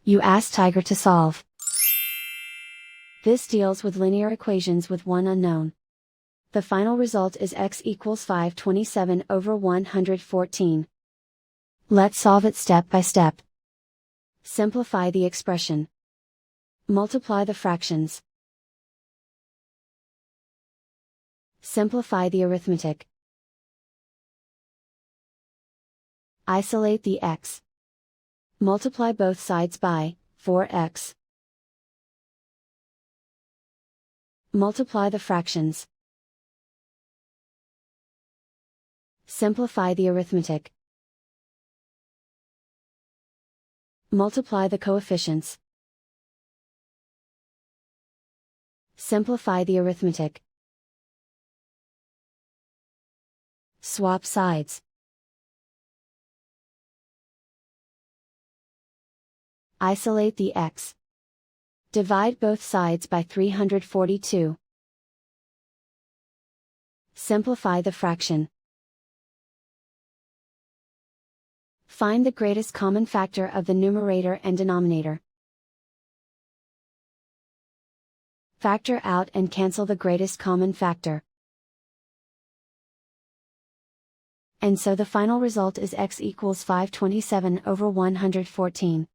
You ask Tiger to solve. This deals with linear equations with one unknown. The final result is x equals 527 over 114. Let's solve it step by step. Simplify the expression. Multiply the fractions. Simplify the arithmetic. Isolate the x. Multiply both sides by 4x. Multiply the fractions. Simplify the arithmetic. Multiply the coefficients. Simplify the arithmetic. Swap sides. Isolate the x. Divide both sides by 342. Simplify the fraction. Find the greatest common factor of the numerator and denominator. Factor out and cancel the greatest common factor. And so the final result is x equals 527 over 114.